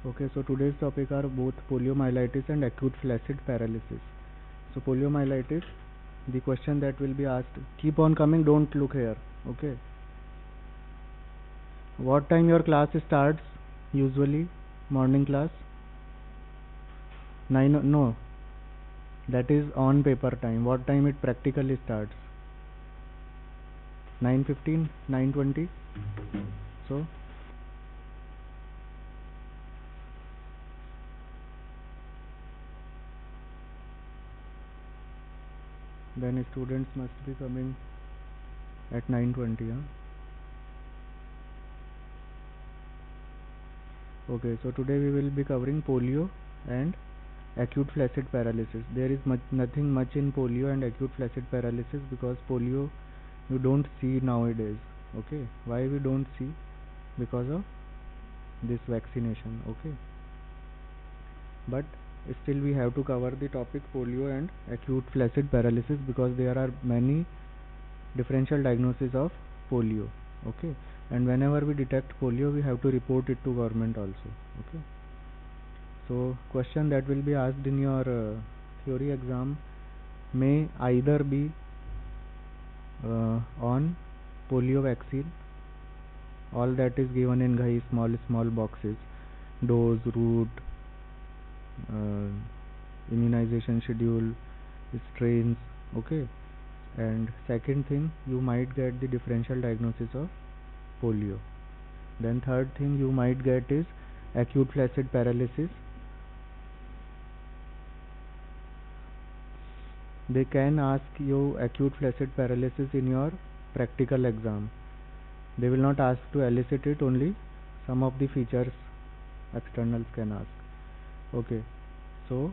Okay, so today's topic are both poliomyelitis and acute flaccid paralysis. So poliomyelitis, the question that will be asked, keep on coming, don't look here. Okay. What time your class starts usually? Morning class? 9, no, that is on paper time. What time it practically starts? 9:15, 9:20. So then students must be coming at 9:20. Huh? Okay, so today we will be covering polio and acute flaccid paralysis. There is nothing much in polio and acute flaccid paralysis because polio you don't see nowadays. Okay, why we don't see? Because of this vaccination. Okay, but still we have to cover the topic polio and acute flaccid paralysis because there are many differential diagnosis of polio. Okay, and whenever we detect polio we have to report it to government also. Okay, so question that will be asked in your theory exam may either be on polio vaccine, all that is given in ghai, small boxes, dose, route, uh, immunization schedule, strains. Okay, and second thing you might get the differential diagnosis of polio. Then third thing you might get is acute flaccid paralysis. They can ask you acute flaccid paralysis in your practical exam. They will not ask to elicit it, only some of the features externals can ask. Okay, so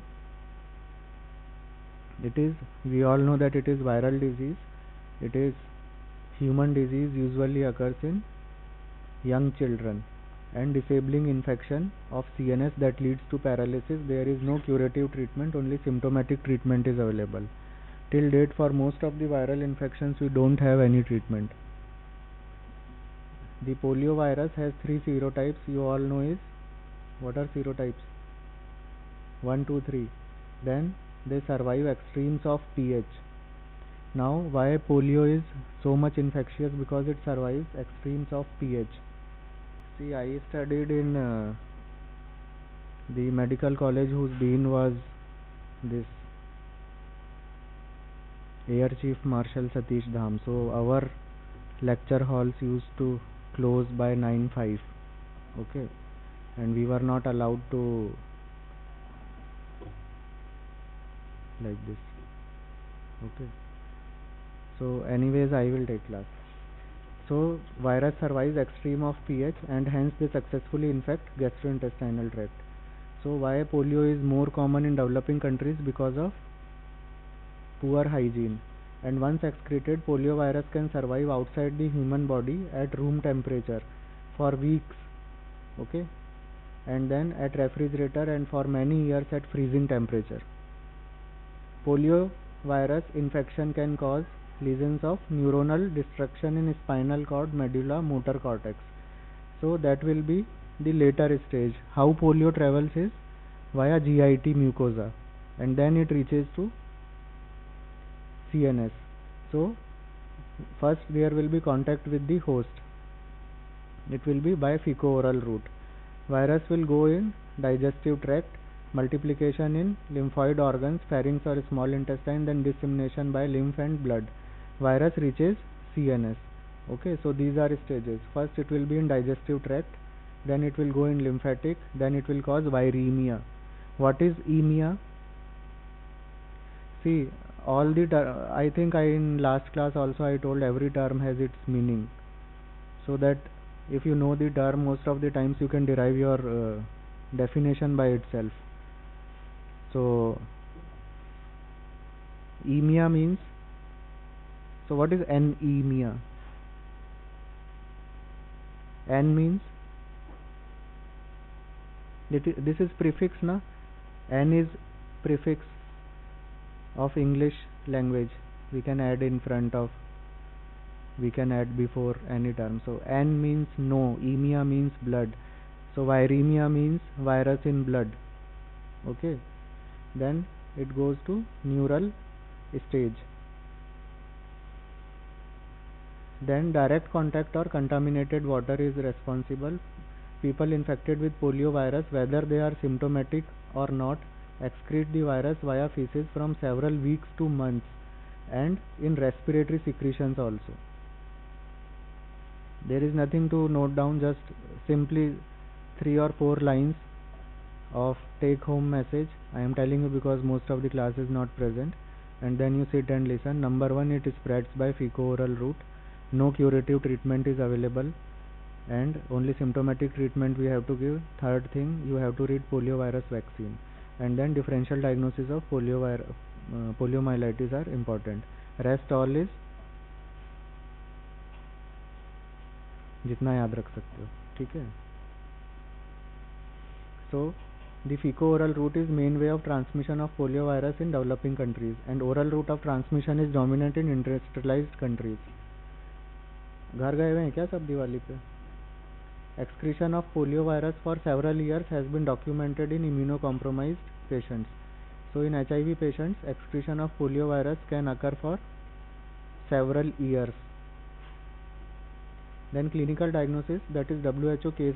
it is, we all know that it is viral disease. It is human disease, usually occurs in young children, and disabling infection of CNS that leads to paralysis. There is no curative treatment, only symptomatic treatment is available. Till date for most of the viral infections we don't have any treatment. The polio virus has 3 serotypes, you all know is, what are serotypes? 1, 2, 3. Then they survive extremes of pH. Now why polio is so much infectious? Because it survives extremes of pH. See, I studied in the medical college whose dean was this Air Chief Marshal Satish Dham. So our lecture halls used to close by 9:05. Okay, and we were not allowed to like this. Okay, so anyways I will take class. So virus survives extreme of pH and hence they successfully infect gastrointestinal tract. So why polio is more common in developing countries? Because of poor hygiene. And once excreted, polio virus can survive outside the human body at room temperature for weeks. Okay, and then at refrigerator and for many years at freezing temperature. Polio virus infection can cause lesions of neuronal destruction in spinal cord, medulla, motor cortex. So that will be the later stage. How polio travels is via GIT mucosa and then it reaches to CNS. So first there will be contact with the host. It will be by fecal-oral route. Virus will go in digestive tract, multiplication in lymphoid organs, pharynx or small intestine, then dissemination by lymph and blood. Virus reaches CNS. Okay, so these are stages. First it will be in digestive tract, then it will go in lymphatic, then it will cause viremia. What is emia? See, all the I think I in last class also I told every term has its meaning, so that if you know the term, most of the times you can derive your definition by itself. So emia means, so what is anemia? N means, this is prefix na, N is prefix of English language, we can add in front of, we can add before any term. So N means no, emia means blood. So viremia means virus in blood. Okay. Then it goes to neural stage. Then direct contact or contaminated water is responsible. People infected with polio virus, whether they are symptomatic or not, excrete the virus via feces from several weeks to months, and in respiratory secretions also. There is nothing to note down, just simply 3 or 4 lines of take home message. I am telling you because most of the class is not present, and then you sit and listen. Number 1, it spreads by fecal-oral route. No curative treatment is available, and only symptomatic treatment we have to give. Third thing, you have to read poliovirus vaccine, and then differential diagnosis of poliomyelitis are important. Rest all is जितना याद रख सकते हो, ठीक है. So the fecal-oral route is main way of transmission of poliovirus in developing countries, and oral route of transmission is dominant in industrialized countries. घर गए हुए हैं क्या सब दिवाली पे? Excretion of poliovirus for several years has been documented in immunocompromised patients. So in HIV patients, excretion of poliovirus can occur for several years. Then clinical diagnosis, that is WHO case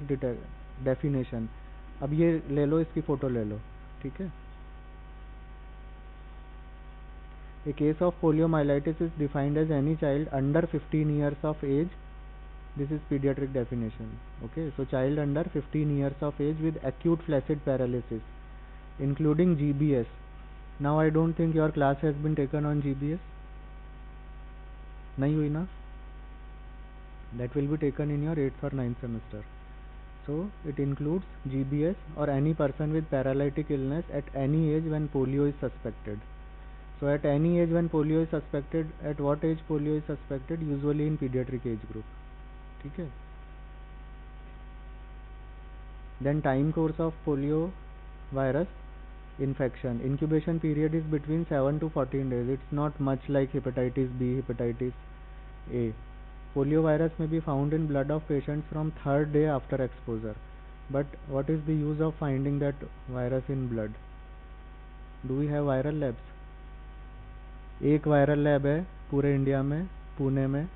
definition. अब ये ले लो, इसकी photo ले लो, ठीक है. A case of poliomyelitis is defined as any child under 15 years of age. This is pediatric definition. Okay, so child under 15 years of age with acute flaccid paralysis, including GBS. Now I don't think your class has been taken on GBS. नहीं हुई ना? That will be taken in your 8th or 9th semester. So it includes GBS or any person with paralytic illness at any age when polio is suspected. So at any age when polio is suspected, at what age polio is suspected? Usually in pediatric age group. ठीक है. Then time course of polio virus infection. Incubation period is between 7 to 14 days. It's not much like hepatitis B, hepatitis A. Polio virus may be found in blood of patients from 3rd day after exposure. But what is the use of finding that virus in blood? Do we have viral labs? एक viral lab है पूरे India में, पुणे में,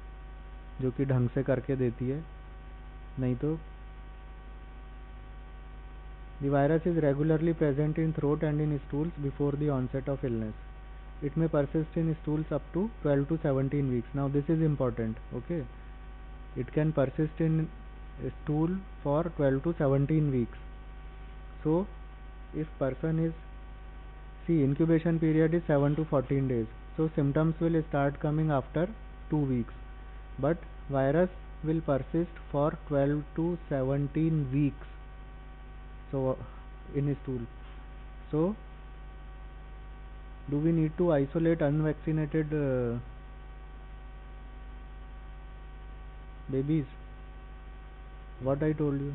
जो कि ढंग से करके देती है. नहीं तो the virus is regularly present in throat and in stools before the onset of illness. It may persist in stools up to 12 to 17 weeks. Now this is important. Okay, it can persist in stool for 12 to 17 weeks. So if person is, see, incubation period is 7 to 14 days. So symptoms will start coming after 2 weeks, but virus will persist for 12 to 17 weeks. So in stool. So do we need to isolate unvaccinated babies? What I told you.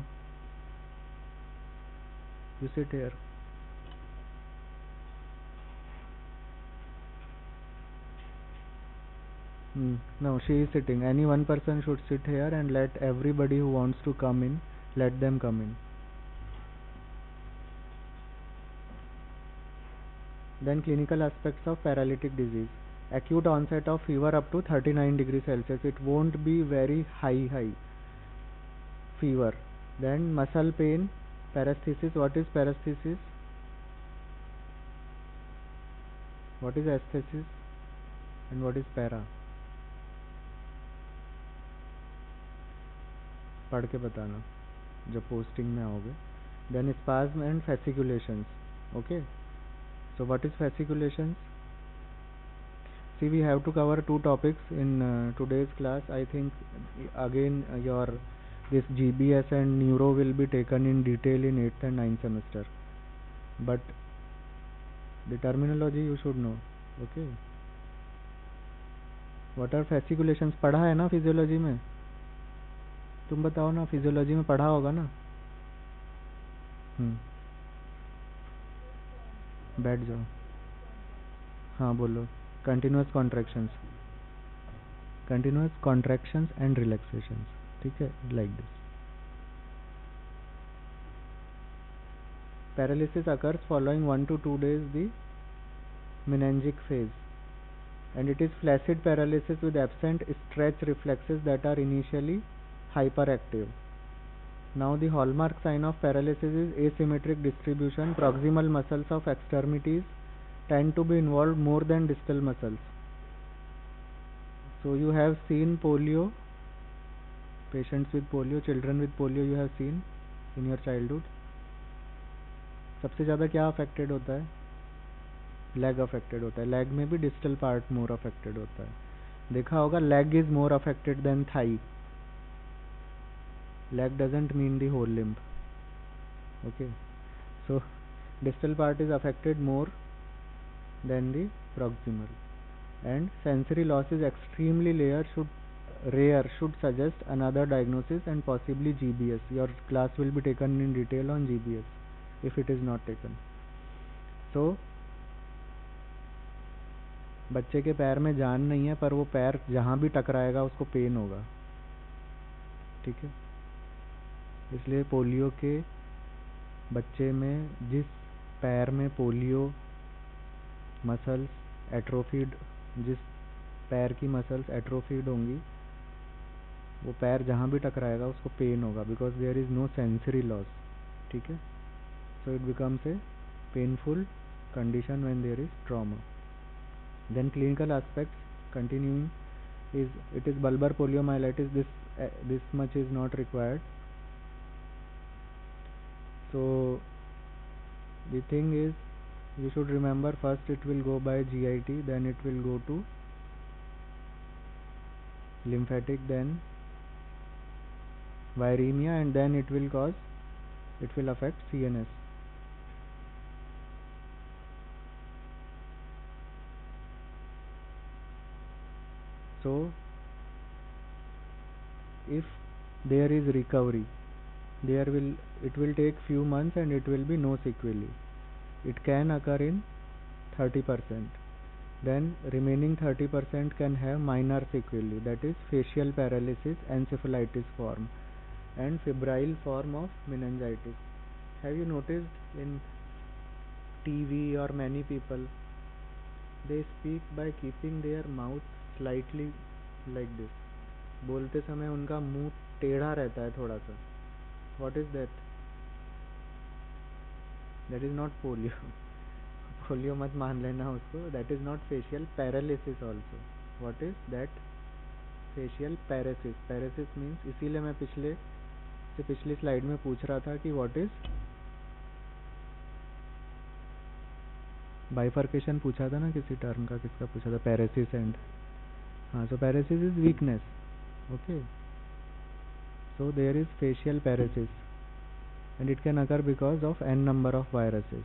You sit here. No, she is sitting. Any one person should sit here and let everybody who wants to come in, let them come in. Then clinical aspects of paralytic disease. Acute onset of fever up to 39 degrees Celsius. It won't be very high fever. Then muscle pain, paresthesis. What is paresthesis? What is aesthesis? And what is para? पढ़ के बताना जब posting में आओगे. Then spasm and fasciculations. Okay. So what is fasciculations? See, we have to cover 2 topics in today's class. I think again your this GBS and neuro will be taken in detail in 8th and 9th semester. But the terminology you should know. Okay. What are fasciculations? पढ़ा है ना physiology में? तुम बताओ ना, physiology में पढ़ा होगा ना? बैठ जाओ. हाँ बोलो. Continuous contractions and relaxations. ठीक है, like this. Paralysis occurs following 1 to 2 days the meningic phase, and it is flaccid paralysis with absent stretch reflexes that are initially hyperactive. Now the hallmark sign of paralysis is asymmetric distribution. Proximal muscles of extremities tend to be involved more than distal muscles. So you have seen polio, patients with polio, children with polio you have seen in your childhood. सबसे ज़्यादा क्या affected होता है? Leg affected होता है. Leg में भी distal part more affected होता है. देखा होगा leg is more affected than thigh. Leg doesn't mean the whole limb. Okay, so distal part is affected more than the proximal, and sensory loss is extremely rare, should suggest another diagnosis and possibly GBS. Your class will be taken in detail on GBS if it is not taken. So बच्चे के पैर में जान नहीं है, पर वो पैर जहाँ भी टकराएगा उसको पेन होगा. ठीक है, इसलिए पोलियो के बच्चे में जिस पैर में पोलियो मसल्स एट्रोफीड, जिस पैर की मसल्स एट्रोफीड होंगी, वो पैर जहाँ भी टकराएगा उसको पेन होगा, because there is no sensory loss. ठीक है, so it becomes a painful condition when there is trauma. Then clinical aspects continuing is it is bulbar poliomyelitis. This much is not required. So the thing is, you should remember, first it will go by GIT, then it will go to lymphatic, then viremia, and then it will affect CNS. So if there is recovery, it will take few months and it will be no sequelae. It can occur in 30%. Then remaining 30% can have minor sequelae, that is facial paralysis, encephalitis form, and febrile form of meningitis. Have you noticed in TV or many people, they speak by keeping their mouth slightly like this. बोलते समय उनका मुंह टेढ़ा रहता है थोड़ा सा. What is that? That is not polio. Polio मत मान लेना उसको. That is not facial paralysis also. What is that? Facial paresis. Paresis means, इसीलिए मैं पिछली स्लाइड में पूछ रहा था कि what is बाइफर्केशन पूछा था ना किसी टर्म का. किसका पूछा था? Paresis and. हाँ, so paresis is weakness. Okay, so there is facial paresis and it can occur because of n number of viruses.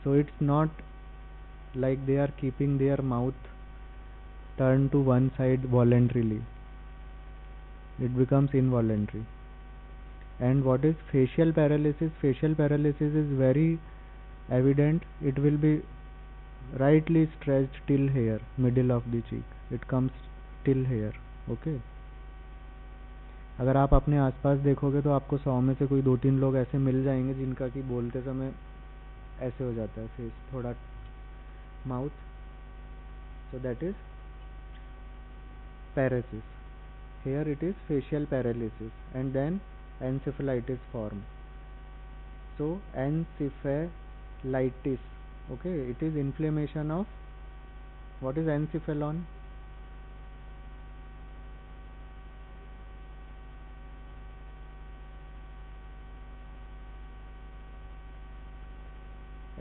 So it's not like they are keeping their mouth turned to one side voluntarily. It becomes involuntary. And what is facial paralysis? Facial paralysis is very evident. It will be rightly stretched till here, middle of the cheek. It comes till here. Okay. अगर आप अपने आसपास देखोगे तो आपको 100 में से कोई 2-3 लोग ऐसे मिल जाएंगे जिनका कि बोलते समय ऐसे हो जाता है फेस, थोड़ा mouth. So that is paresis. Here it is facial paralysis and then encephalitis form. So encephalitis, okay, it is inflammation of, what is encephalon?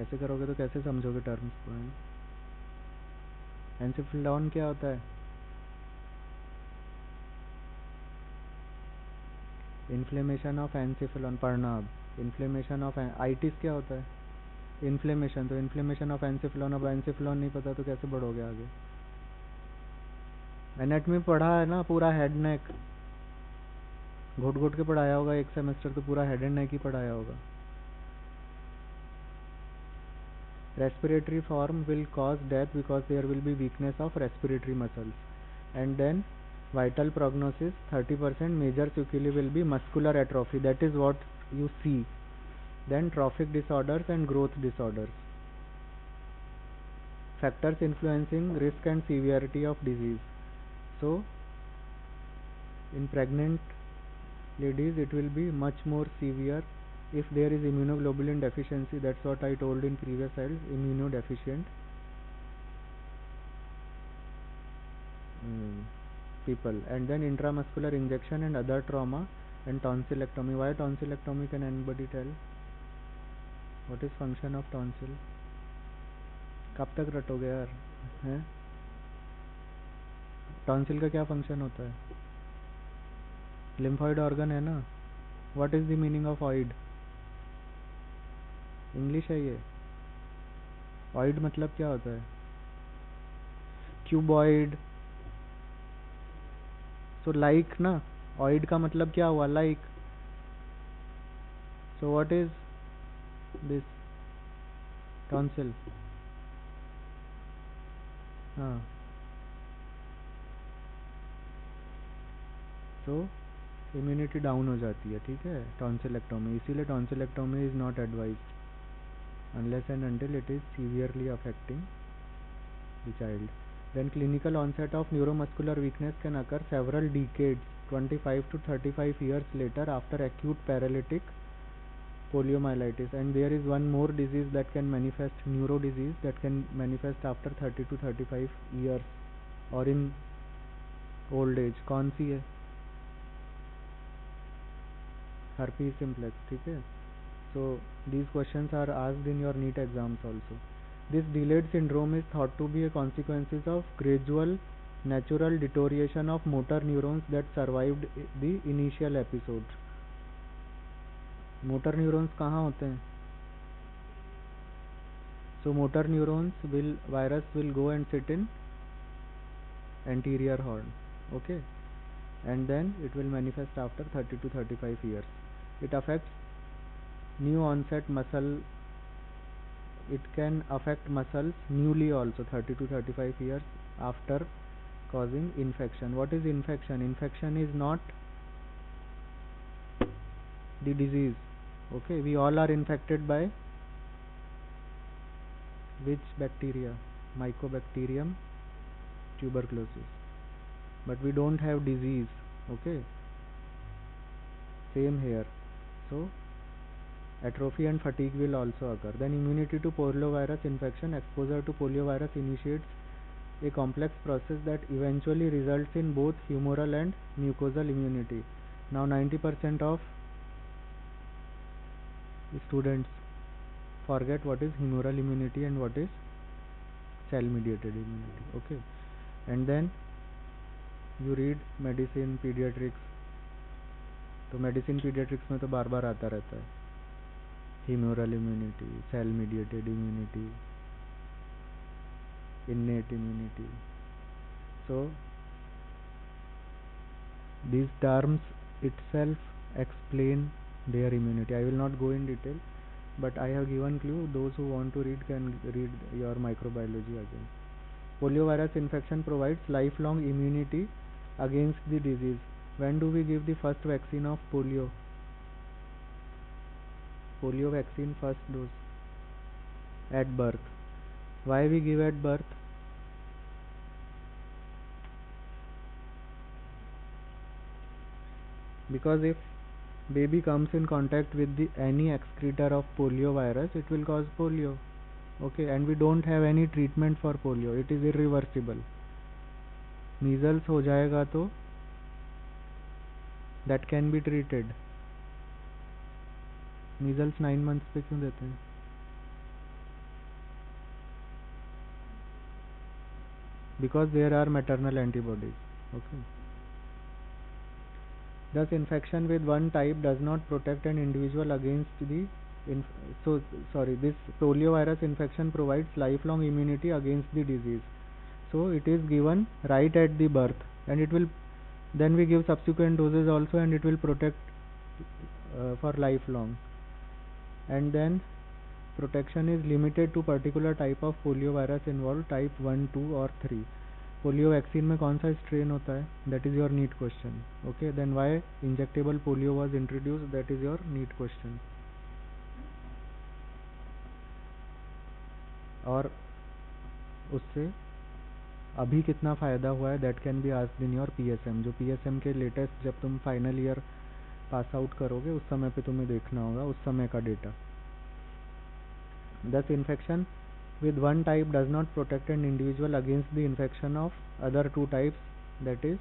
ऐसे करोगे तो कैसे समझोगे टर्म्स को? एनसेफेलॉन क्या होता है? Inflammation of encephalon. पढ़ना अब. इन्फ्लेमेशन ऑफ आइटिस क्या होता है? इन्फ्लेमेशन. तो इन्फ्लेमेशन ऑफ एनसेफेलॉन. अब एनसेफेलॉन नहीं पता तो कैसे बढ़ोगे आगे? एनाटॉमी पढ़ा है ना पूरा, हेड नेक घुट घुट के पढ़ाया होगा एक सेमेस्टर, तो पूरा हेड एंड नेक ही पढ़ाया होगा. Respiratory form will cause death because there will be weakness of respiratory muscles. And then vital prognosis, 30% major sequelae will be muscular atrophy. That is what you see Then trophic disorders and growth disorders. Factors influencing risk and severity of disease. So in pregnant ladies it will be much more severe if there is immunoglobulin deficiency. That's what I told in previous slides, immunodeficient people. And then intramuscular injection and other trauma and tonsillectomy. Why tonsillectomy? Can anybody tell? What is function of tonsil? कब तक रटोगे यार हैं? Tonsil का क्या function होता है? Lymphoid organ है ना. What is the meaning of ऑइड? English है ये. ऑइड मतलब क्या होता है? क्यूबॉइड. सो लाइक ना. ऑइड का मतलब क्या हुआ? Like. So what is this? Tonsil. हाँ. तो इम्यूनिटी डाउन हो जाती है. ठीक है. टॉन्सिलेक्टोमी. इसीलिए tonsillectomy is not advised unless and until it is severely affecting the child. Then clinical onset of neuromuscular weakness can occur several decades, 25 to 35 years later after acute paralytic poliomyelitis. And there is one more disease that can manifest, neuro disease that can manifest after 30 to 35 years or in old age. कौन सी है? herpes simplex. ठीक है. So these questions are asked in your NEET exams also. This delayed syndrome is thought to be a consequences of gradual natural deterioration of motor neurons that survived the initial episode. motor neurons कहाँ होते हैं? So motor neurons will, virus will go and sit in anterior horn. Okay. And then it will manifest after 30 to 35 years. It affects new onset muscle. It can affect muscles newly also, 30 to 35 years after, causing infection. What is infection? Infection is not the disease. Okay. We all are infected by which bacteria? Mycobacterium tuberculosis. But we don't have disease. Okay. Same here. So atrophy and fatigue will also occur. Then immunity to poliovirus infection. Exposure to poliovirus initiates a complex process that eventually results in both humoral and mucosal immunity. Now 90% of students forget what is humoral immunity and what is cell mediated immunity. Okay. And then you read medicine pediatrics. तो medicine paediatrics में तो बार बार आता रहता है. humoral immunity, cell mediated immunity, innate immunity. So these terms itself explain their immunity. I will not go in detail, but I have given clue. Those who want to read can read your microbiology again. Poliovirus infection provides lifelong immunity against the disease. When do we give the first vaccine of polio? Polio vaccine first dose at birth. Why we give at birth? Because if baby comes in contact with any excreta of polio virus, it will cause polio. Okay. And we don't have any treatment for polio. It is irreversible. Measles हो जाएगा तो that can be treated. measles 9 months पे क्यों देते हैं? Because there are maternal antibodies. Okay. Thus infection with one type does not protect an individual against the this poliovirus infection provides lifelong immunity against the disease. So it is given right at the birth, and it will then we give subsequent doses also, and it will protect for lifelong. And then protection is limited to particular type of poliovirus involved, type 1, 2 or 3. Polio vaccine में कौन सा strain होता है? That is your NEET question. Okay. Then why injectable polio was introduced? That is your NEET question. और उससे अभी कितना फ़ायदा हुआ है, that can be asked in your PSM. जो पीएसएम के लेटेस्ट, जब तुम फाइनल ईयर पास आउट करोगे उस समय पे तुम्हें देखना होगा उस समय का data. Thus, infection with one type does not protect an individual against the infection of other two types, that is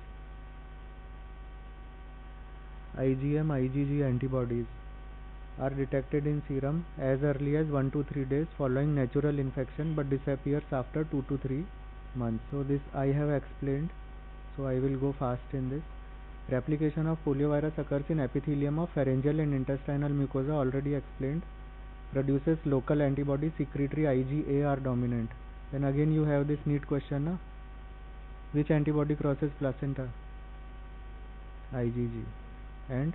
IgM IgG antibodies are detected in serum as early as 1 to 3 days following natural infection but disappears after 2 to 3 months. So this I have explained, so I will go fast in this. Replication of poliovirus occurs in epithelium of pharyngeal and intestinal mucosa, already explained. Produces local antibodies, secretory IgA are dominant. Then again you have this neat question, na? Which antibody crosses placenta? IgG. And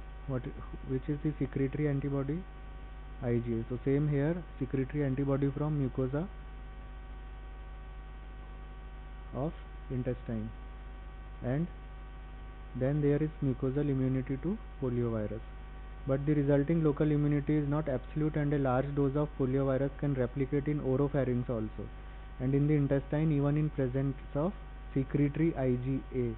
which is the secretory antibody? IgA. So same here, secretory antibody from mucosa of intestine, and then there is mucosal immunity to poliovirus. But the resulting local immunity is not absolute, and a large dose of poliovirus can replicate in oropharynx also, and in the intestine even in presence of secretory IgA.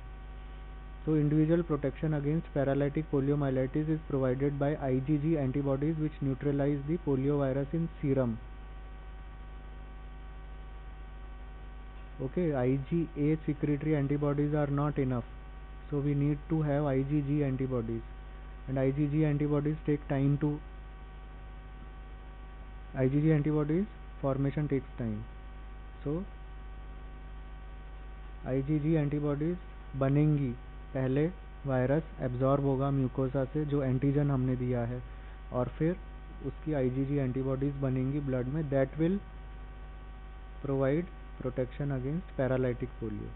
So individual protection against paralytic poliomyelitis is provided by IgG antibodies which neutralize the poliovirus in serum. Okay, IgA secretory antibodies are not enough, so we need to have IgG antibodies, and IgG antibodies take time to IgG antibodies formation takes time. So IgG antibodies बनेंगी, पहले virus absorb होगा mucosa से जो antigen हमने दिया है, और फिर उसकी IgG एंटीबॉडीज बनेंगी ब्लड में, that will provide protection against paralytic polio.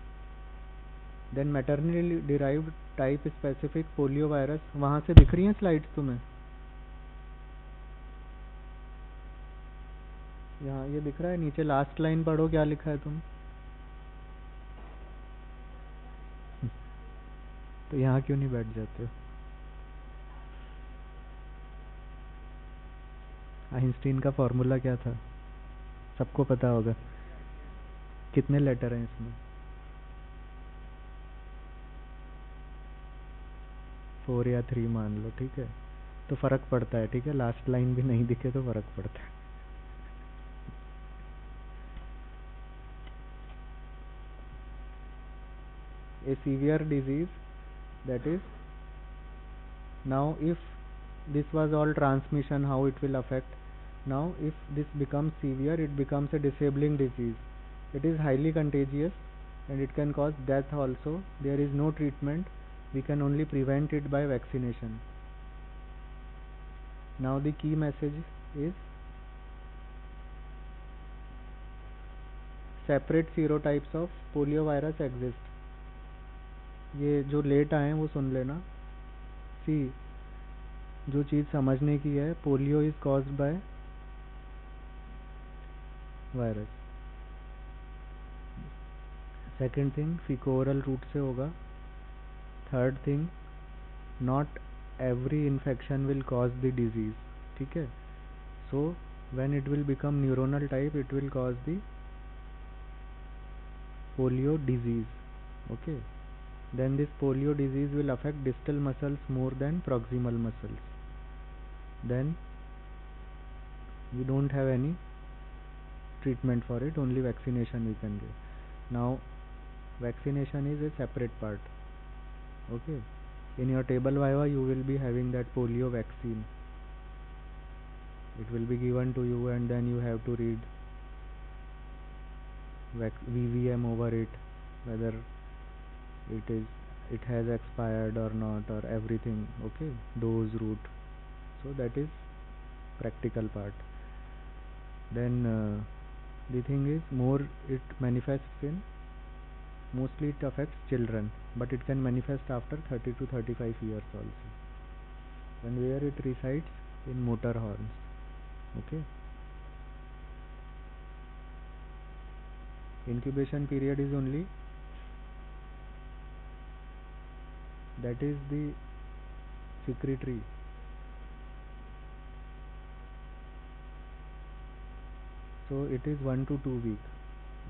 Then maternally derived type specific polio virus, वहाँ से दिख रही हैं स्लाइड्स तुम्हें? यहाँ ये दिख रहा है नीचे, लास्ट लाइन पढ़ो क्या लिखा है तुम. तो यहाँ क्यों नहीं बैठ जाते हो? आइंस्टीन का फॉर्मूला क्या था सबको पता होगा. कितने लेटर हैं इसमें? 4 या 3 मान लो, ठीक है, तो फर्क पड़ता है. ठीक है, लास्ट लाइन भी नहीं दिखे तो फर्क पड़ता है. A severe disease, that is, now if this was all transmission, how it will affect. Now if this becomes severe, it becomes a disabling disease. It is highly contagious and it can cause death also. There is no treatment, we can only prevent it by vaccination. Now the key message is separate serotypes of poliovirus exist. ये जो late आए हैं वो सुन लेना. सी, जो चीज़ समझने की है, polio is caused by virus. Second thing, faecal oral route से होगा. Third thing, not every infection will cause the disease. ठीक है, so when it will become neuronal type it will cause the polio disease. Okay, then this polio disease will affect distal muscles more than proximal muscles. Then we don't have any treatment for it, only vaccination we can give. Now vaccination is a separate part. Okay, in your table viva you will be having that polio vaccine. It will be given to you and then you have to read VVM over it, whether it has expired or not, or everything. Okay, dose route. So that is practical part. Then the thing is, more it manifests in, mostly it affects children, but it can manifest after 30 to 35 years also, and where it resides in motor horns. Okay, incubation period is only, that is the secretory. So it is 1 to 2 week.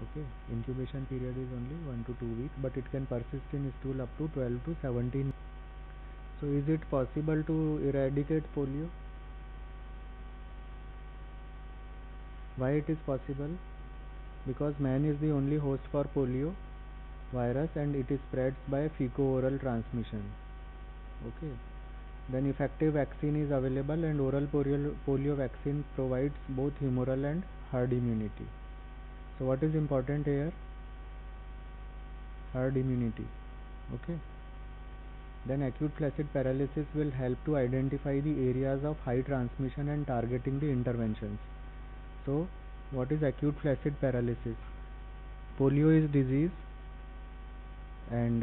Okay, incubation period is only 1 to 2 week, but it can persist in stool up to 12 to 17. So is it possible to eradicate polio? Why it is possible? Because man is the only host for polio virus and it is spreads by fecal-oral transmission. Okay. Then effective vaccine is available and oral polio vaccine provides both humoral and herd immunity. So what is important here? Herd immunity. Okay. Then acute flaccid paralysis will help to identify the areas of high transmission and targeting the interventions. So what is acute flaccid paralysis? Polio is disease and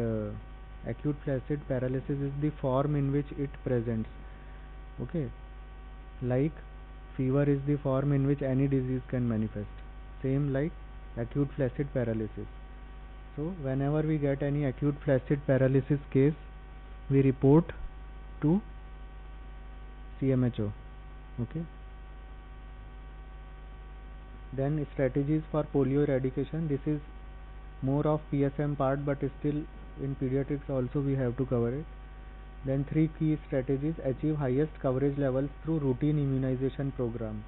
acute flaccid paralysis is the form in which it presents. Okay, like fever is the form in which any disease can manifest, same like acute flaccid paralysis. So whenever we get any acute flaccid paralysis case, we report to CMHO. Okay, then strategies for polio eradication. This is more of PSM part, but still in pediatrics also we have to cover it. Then 3 key strategies: achieve highest coverage levels through routine immunization program.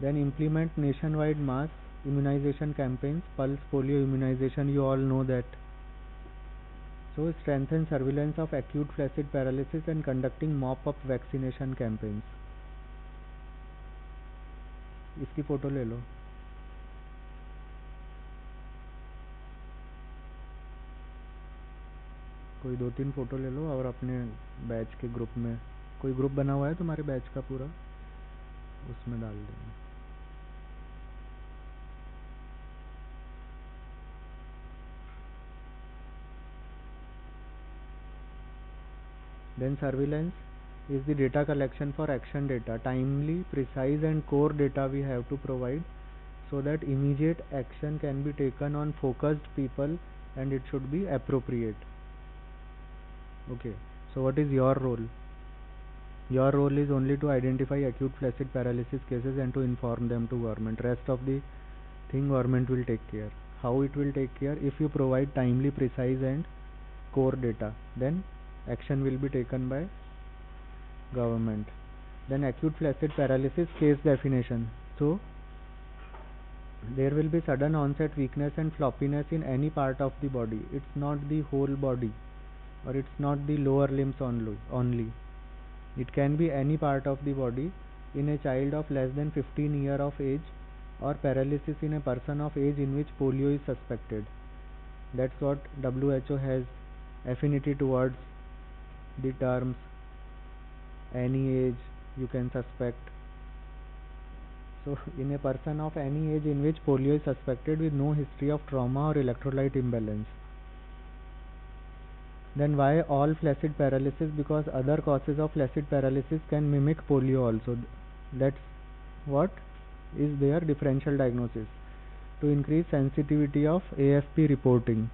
Then implement nationwide mass immunization campaigns, pulse polio immunization, you all know that. So strengthen surveillance of acute flaccid paralysis and conducting mop-up vaccination campaigns. इसकी photo ले लो. कोई 2-3 photo ले लो और अपने batch के group में, कोई group बना हुआ है तुम्हारे बैच का पूरा, उसमें डाल देना. Then surveillance is the data collection for action data. Timely, precise and core data we have to provide so that immediate action can be taken on focused people and it should be appropriate. Okay, so what is your role? Your role is only to identify acute flaccid paralysis cases and to inform them to government. Rest of the thing government will take care. How it will take care? If you provide timely, precise and core data, then action will be taken by government. Then acute flaccid paralysis case definition. So there will be sudden onset weakness and floppiness in any part of the body. It's not the whole body or it's not the lower limbs only. It can be any part of the body in a child of less than 15 years of age or paralysis in a person of age in which polio is suspected. That's what WHO has affinity towards the terms any age you can suspect. So in a person of any age in which polio is suspected with no history of trauma or electrolyte imbalance. Then why all flaccid paralysis? Because other causes of flaccid paralysis can mimic polio also. That's what is their differential diagnosis. To increase sensitivity of AFP reporting.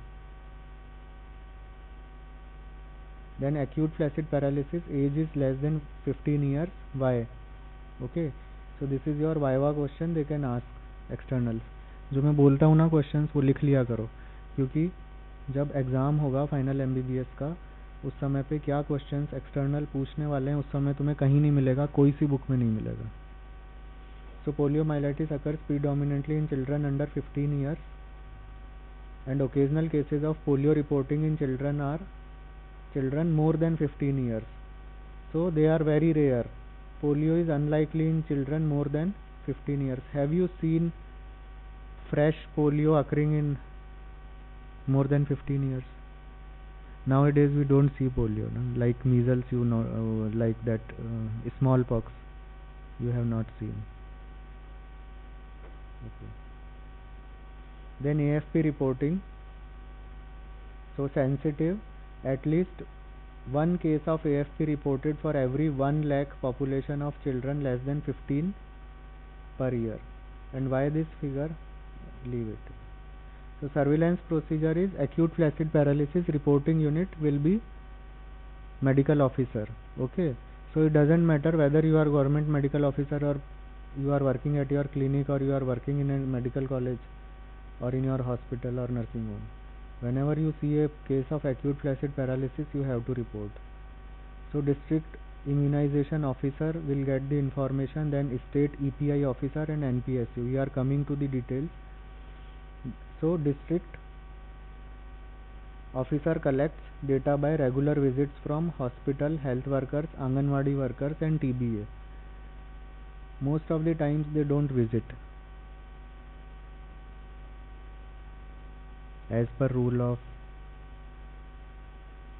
Then acute flaccid paralysis, age is less than 15 years. Why? Okay, so this is your viva question, they can ask externals. जो मैं बोलता हूँ ना questions वो लिख लिया करो, क्योंकि जब एग्ज़ाम होगा फाइनल MBBS का उस समय पे क्या क्वेश्चंस एक्सटर्नल पूछने वाले हैं उस समय तुम्हें कहीं नहीं मिलेगा, कोई सी बुक में नहीं मिलेगा. So poliomyelitis occurs predominantly in children under 15 years and occasional cases of polio reporting in children are children more than 15 years. So they are very rare. Polio is unlikely in children more than 15 years. Have you seen fresh polio occurring in more than 15 years? Nowadays we don't see polio, no? Like measles, you know, like that smallpox, you have not seen. Okay. Then AFP reporting. So sensitive, at least one case of AFP reported for every 1 lakh population of children less than 15 per year. And why this figure? Leave it. So surveillance procedure is acute flaccid paralysis reporting unit will be medical officer. Okay, so it doesn't matter whether you are government medical officer or you are working at your clinic or you are working in a medical college or in your hospital or nursing home. Whenever you see a case of acute flaccid paralysis, you have to report. So district immunization officer will get the information, then state EPI officer and NPSU. We are coming to the details. So district officer collects data by regular visits from hospital, health workers, Anganwadi workers and TBA. Most of the times they don't visit. As per rule of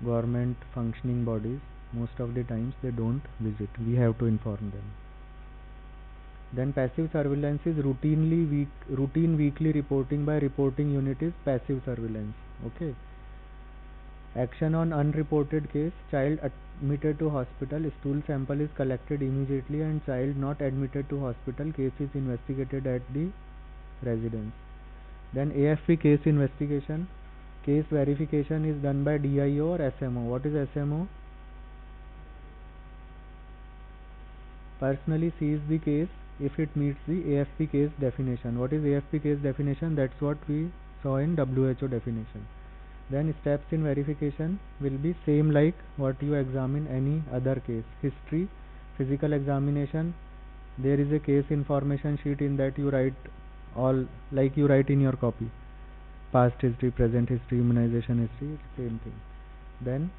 government functioning bodies, most of the times they don't visit. We have to inform them. Then passive surveillance is routine weekly reporting by reporting unit is passive surveillance. Okay. Action on unreported case: child admitted to hospital, stool sample is collected immediately and child not admitted to hospital, case is investigated at the residence. Then AFP case investigation: case verification is done by DIO or SMO. What is SMO? Personally sees the case if it meets the AFP case definition. What is AFP case definition? That's what we saw in WHO definition. Then steps in verification will be same like what you examine any other case. History, physical examination, there is a case information sheet, in that you write all like you write in your copy. Past history, present history, immunization history, same thing. Then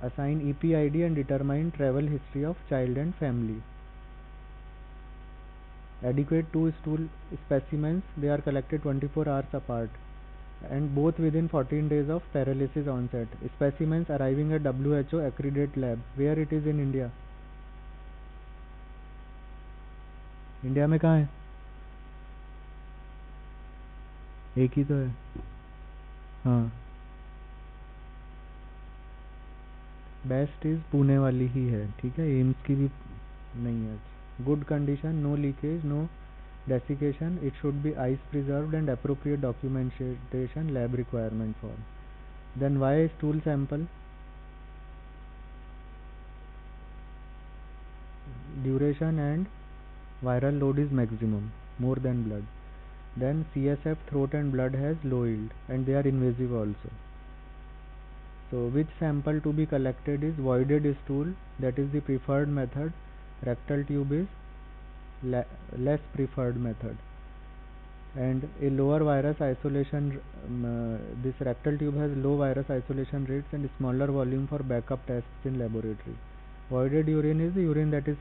assign EPID and determine travel history of child and family. Adequate 2 stool specimens, they are collected 24 hours apart and both within 14 days of paralysis onset. Specimens arriving at WHO accredited lab. Where it is in India? India में कहाँ है? एक ही तो है. हाँ, best is Pune वाली ही है. ठीक है, एम्स की भी नहीं है. Good condition, no leakage, no desiccation, it should be ice preserved and appropriate documentation, lab requirement form. Then why stool sample? Duration and viral load is maximum, more than blood. Then CSF, throat and blood has low yield and they are invasive also. So which sample to be collected is voided stool, that is the preferred method. Rectal tube is less preferred method. And a lower virus isolation, this rectal tube has low virus isolation rates and smaller volume for backup tests in laboratory. Voided urine is the urine that is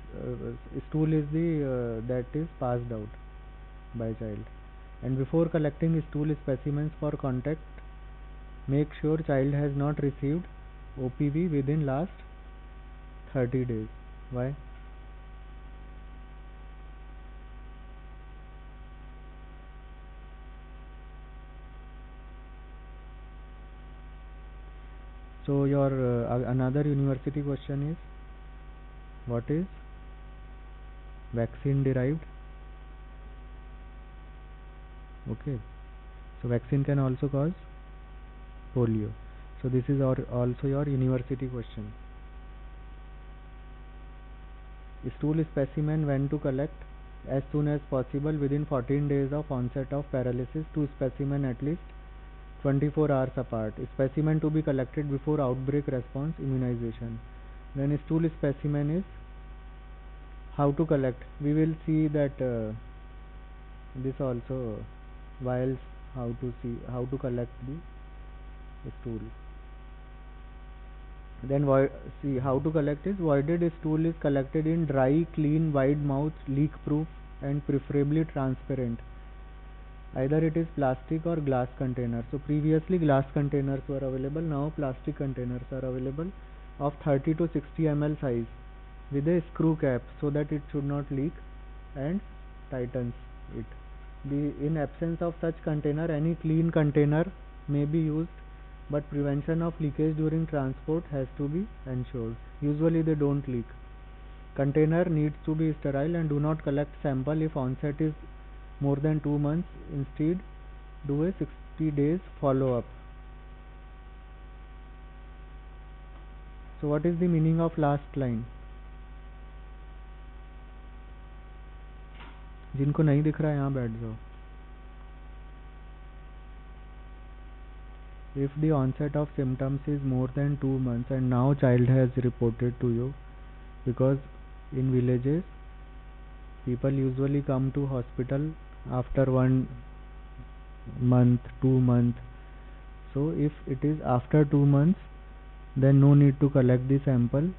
stool is the that is passed out by child. And before collecting stool specimens for contact, make sure child has not received OPV within last 30 days. Why? So your another university question is, what is vaccine derived? Okay, so vaccine can also cause polio. So this is also your university question. Stool specimen when to collect? As soon as possible within 14 days of onset of paralysis. 2 specimen at least 24 hours apart. Specimen to be collected before outbreak response immunization. Then stool specimen is how to collect. We will see that this also while how to collect the stool. Then see how to collect is voided stool is collected in dry, clean, wide mouth, leak proof and preferably transparent. Either it is plastic or glass container. So previously glass containers were available, now plastic containers are available of 30 to 60 ml size with a screw cap so that it should not leak and tightens it. In absence of such container, any clean container may be used, but prevention of leakage during transport has to be ensured. Usually they don't leak. Container needs to be sterile and do not collect sample if onset is more than 2 months. Instead, do a 60 days follow-up. So what is the meaning of last line? जिनको नहीं दिख रहा है यहाँ बैठ जाओ. If the onset of symptoms is more than 2 months and now child has reported to you, because in villages people usually come to hospital after 1 month, 2 months. So if it is after 2 months, then no need to collect the sample.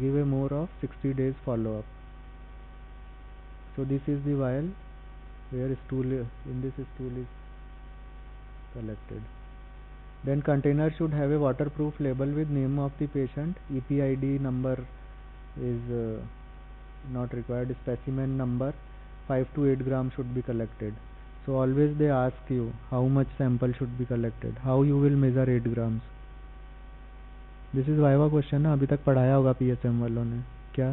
Give a more of 60 days follow up. So this is the vial where stool in this stool is collected. Then container should have a waterproof label with name of the patient. EPID number is not required. Specimen number 5 to 8 grams should be collected. So always they ask you how much sample should be collected. How you will measure 8 grams? This is viva question ना, अभी तक पढ़ाया होगा PSM वालों ने. क्या?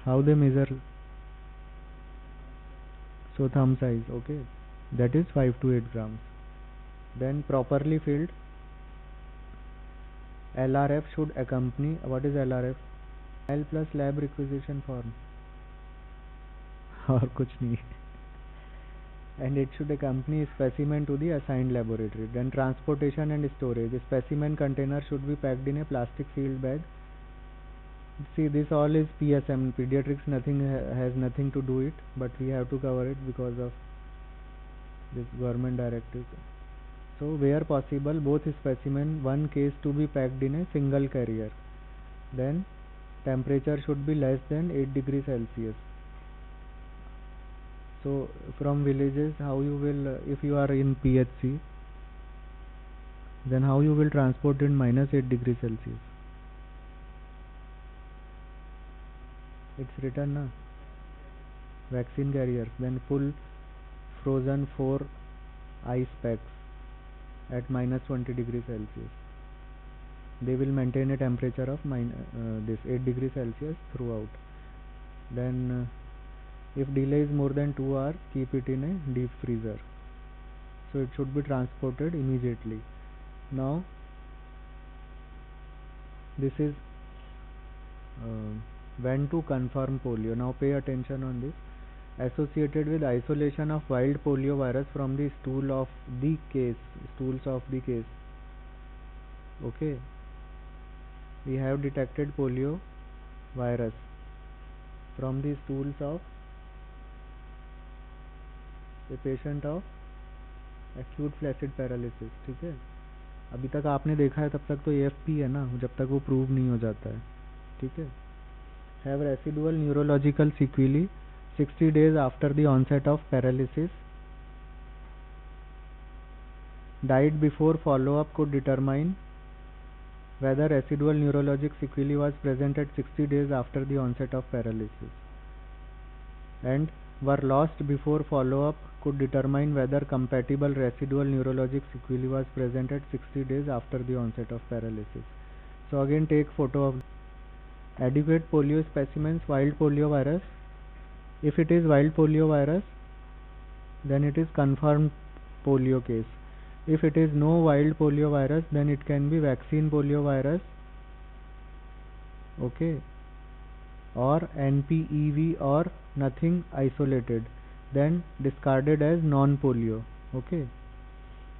How they measure? So thumb size, okay. That is 5 to 8 grams. Then properly filled. LRF should accompany. What is LRF? L plus lab requisition form. और कुछ नहीं. And it should accompany specimen to the assigned laboratory. Then transportation and storage. The specimen container should be packed in a plastic sealed bag. See, this all is PSM. Pediatrics has nothing to do it, but we have to cover it because of this government directive. So where possible, both specimen, one case to be packed in a single carrier. Then temperature should be less than 8 degrees Celsius. So from villages, how you will, if you are in PHC, then how you will transport in -8 degrees Celsius? It's written na, vaccine carriers. Then full frozen 4 ice packs at -20 degrees Celsius. They will maintain a temperature of this 8 degrees Celsius throughout. Then if delay is more than 2 hours, keep it in a deep freezer. So it should be transported immediately. Now this is when to confirm polio. Now pay attention on this. Associated with isolation of wild polio virus from the stools of the case. Okay, we have detected polio virus from the stools of a patient of acute flaccid paralysis. ठीक है, अभी तक आपने देखा है, तब तक तो AFP है ना, जब तक वो प्रूव नहीं हो जाता है. ठीक है. Have residual neurological sequelae 60 days after the onset of paralysis. Died before follow-up could determine whether residual neurologic sequelae was present at 60 days after the onset of paralysis, and were lost before follow-up could determine whether compatible residual neurologic sequelae was present at 60 days after the onset of paralysis. So again, take photo of adequate polio specimens, wild polio virus. If it is wild polio virus, then it is confirmed polio case. If it is no wild polio virus, then it can be vaccine polio virus, okay, or NPEV or nothing isolated, then discarded as non-polio. Okay.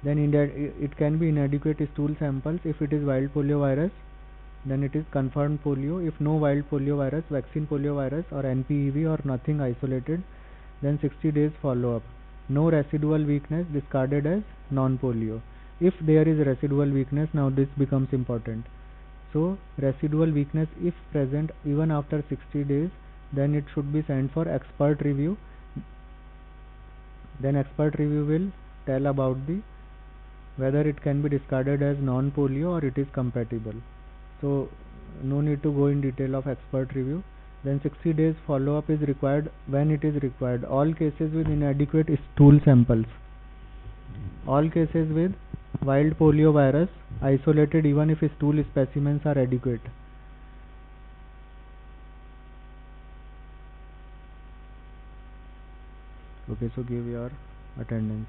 Then it can be inadequate stool samples. If it is wild polio virus, then it is confirmed polio. If no wild polio virus, vaccine polio virus or NPEV or nothing isolated, then 60 days follow up. No residual weakness, discarded as non-polio. If there is residual weakness, now this becomes important. So residual weakness if present even after 60 days, then it should be sent for expert review. Then expert review will tell about whether it can be discarded as non-polio or it is compatible. So no need to go in detail of expert review. Then 60 days follow up is required when it is required. All cases with inadequate stool samples. All cases with wild polio virus isolated even if stool specimens are adequate. Okay, so give your attendance.